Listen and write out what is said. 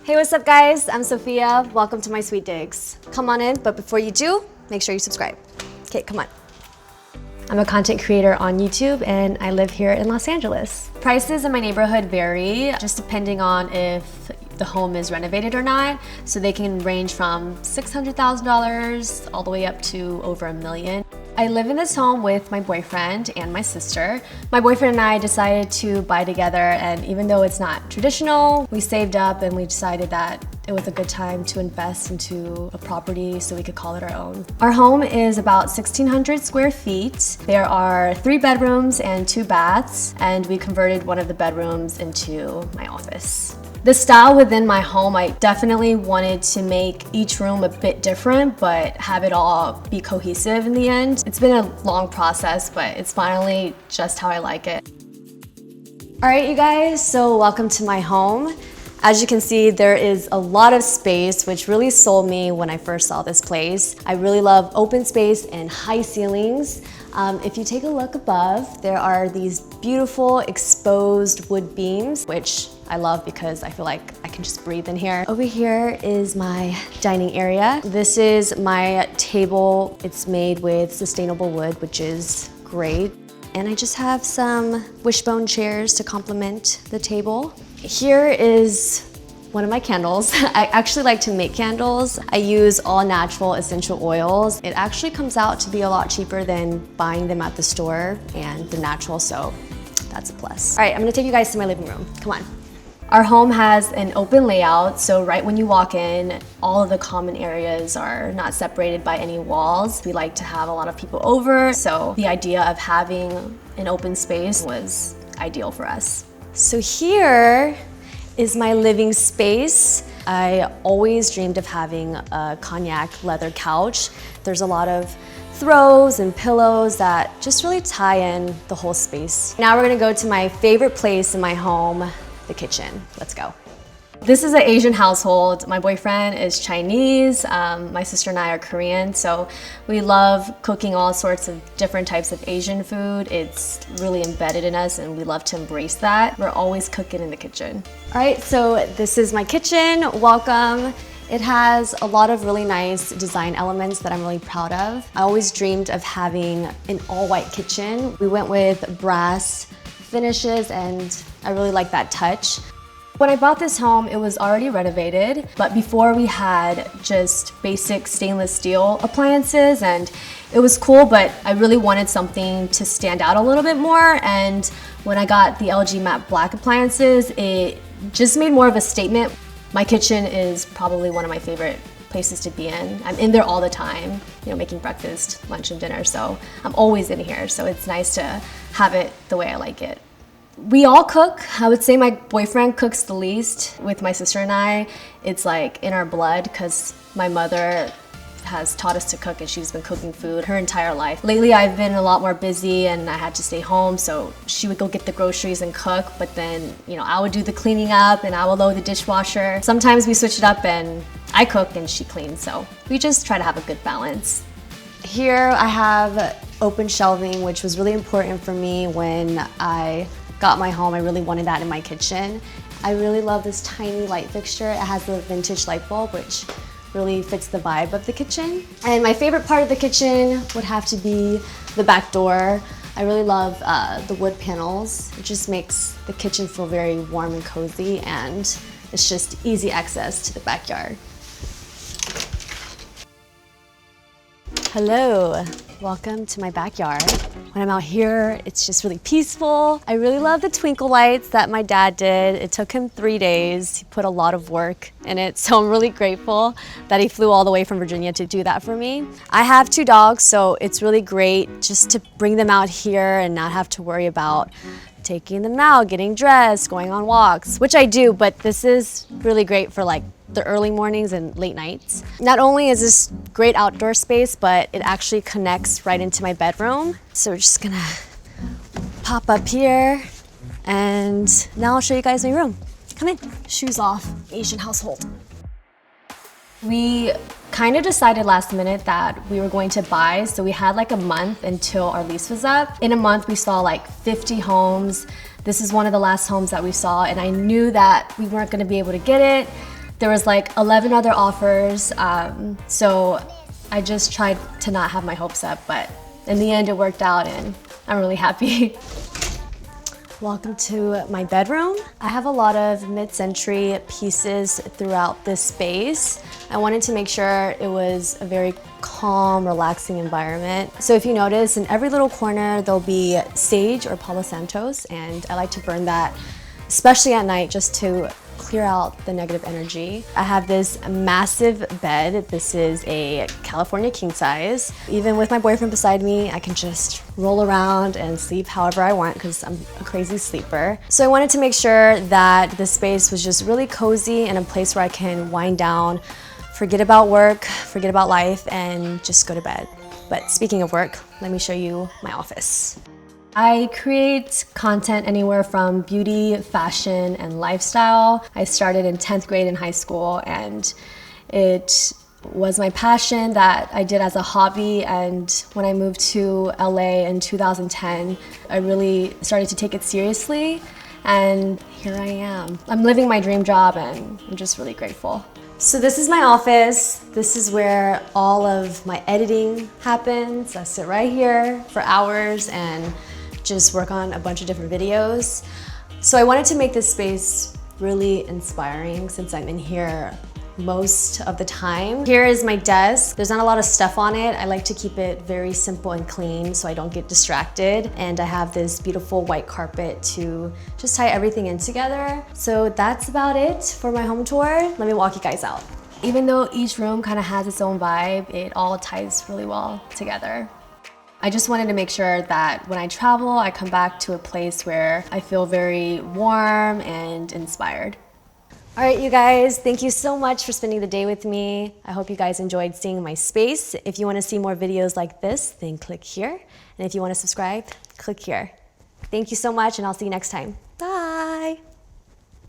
Hey, what's up guys? I'm Sophia. Welcome to my sweet digs. Come on in, but before you do, make sure you subscribe. Okay, come on. I'm a content creator on YouTube and I live here in Los Angeles. Prices in my neighborhood vary just depending on if the home is renovated or not. So they can range from $600,000 all the way up to over $1 million. I live in this home with my boyfriend and my sister. My boyfriend and I decided to buy together, and even though it's not traditional, we saved up and we decided that it was a good time to invest into a property so we could call it our own. Our home is about 1,600 square feet. There are 3 bedrooms and 2 baths, and we converted one of the bedrooms into my office. The style within my home, I definitely wanted to make each room a bit different, but have it all be cohesive in the end. It's been a long process, but it's finally just how I like it. All right, you guys, so welcome to my home. As you can see, there is a lot of space, which really sold me when I first saw this place. I really love open space and high ceilings. If you take a look above, there are these beautiful exposed wood beams, which I love because I feel like I can just breathe in here. Over here is my dining area. This is my table. It's made with sustainable wood, which is great. And I just have some wishbone chairs to complement the table. Here is one of my candles. I actually like to make candles. I use all natural essential oils. It actually comes out to be a lot cheaper than buying them at the store, and they're natural, so that's a plus. All right, I'm gonna take you guys to my living room. Come on. Our home has an open layout, so right when you walk in, all of the common areas are not separated by any walls. We like to have a lot of people over, so the idea of having an open space was ideal for us. So here is my living space. I always dreamed of having a cognac leather couch. There's a lot of throws and pillows that just really tie in the whole space. Now we're gonna go to my favorite place in my home, the kitchen. Let's go. This is an Asian household. My boyfriend is Chinese, my sister and I are Korean, so we love cooking all sorts of different types of Asian food. It's really embedded in us and we love to embrace that. We're always cooking in the kitchen. All right, so this is my kitchen. Welcome. It has a lot of really nice design elements that I'm really proud of. I always dreamed of having an all-white kitchen. We went with brass finishes and I really like that touch. When I bought this home, it was already renovated, but before we had just basic stainless steel appliances, and it was cool, but I really wanted something to stand out a little bit more, and when I got the LG matte black appliances, it just made more of a statement. My kitchen is probably one of my favorite places to be in. I'm in there all the time, you know, making breakfast, lunch, and dinner, so I'm always in here, so it's nice to have it the way I like it. We all cook. I would say my boyfriend cooks the least. With my sister and I, it's like in our blood because my mother has taught us to cook and she's been cooking food her entire life. Lately I've been a lot more busy and I had to stay home, so she would go get the groceries and cook, but then, you know, I would do the cleaning up and I would load the dishwasher. Sometimes we switch it up and I cook and she cleans, so we just try to have a good balance. Here I have open shelving, which was really important for me when I got my home. I really wanted that in my kitchen. I really love this tiny light fixture. It has the vintage light bulb, which really fits the vibe of the kitchen. And my favorite part of the kitchen would have to be the back door. I really love the wood panels. It just makes the kitchen feel very warm and cozy, and it's just easy access to the backyard. Hello, welcome to my backyard. When I'm out here, it's just really peaceful. I really love the twinkle lights that my dad did. It took him 3 days. He put a lot of work in it, so I'm really grateful that he flew all the way from Virginia to do that for me. I have 2 dogs, so it's really great just to bring them out here and not have to worry about taking them out, getting dressed, going on walks, which I do, but this is really great for like the early mornings and late nights. Not only is this great outdoor space, but it actually connects right into my bedroom. So we're just gonna pop up here and now I'll show you guys my room. Come in, shoes off, Asian household. We kind of decided last minute that we were going to buy, so we had like a month until our lease was up. In a month, we saw like 50 homes. This is one of the last homes that we saw, and I knew that we weren't gonna be able to get it. There was like 11 other offers, so I just tried to not have my hopes up, but in the end it worked out and I'm really happy. Welcome to my bedroom. I have a lot of mid-century pieces throughout this space. I wanted to make sure it was a very calm, relaxing environment. So if you notice, in every little corner there'll be sage or Palo Santos, and I like to burn that, especially at night, just to clear out the negative energy. I have this massive bed. This is a California king size. Even with my boyfriend beside me, I can just roll around and sleep however I want because I'm a crazy sleeper. So I wanted to make sure that the space was just really cozy and a place where I can wind down, forget about work, forget about life, and just go to bed. But speaking of work, let me show you my office. I create content anywhere from beauty, fashion, and lifestyle. I started in 10th grade in high school, and it was my passion that I did as a hobby. And when I moved to LA in 2010, I really started to take it seriously, and here I am. I'm living my dream job, and I'm just really grateful. So this is my office. This is where all of my editing happens. I sit right here for hours and just work on a bunch of different videos. So I wanted to make this space really inspiring since I'm in here most of the time. Here is my desk. There's not a lot of stuff on it. I like to keep it very simple and clean so I don't get distracted. And I have this beautiful white carpet to just tie everything in together. So that's about it for my home tour. Let me walk you guys out. Even though each room kind of has its own vibe, it all ties really well together. I just wanted to make sure that when I travel, I come back to a place where I feel very warm and inspired. All right, you guys, thank you so much for spending the day with me. I hope you guys enjoyed seeing my space. If you want to see more videos like this, then click here. And if you want to subscribe, click here. Thank you so much, and I'll see you next time. Bye.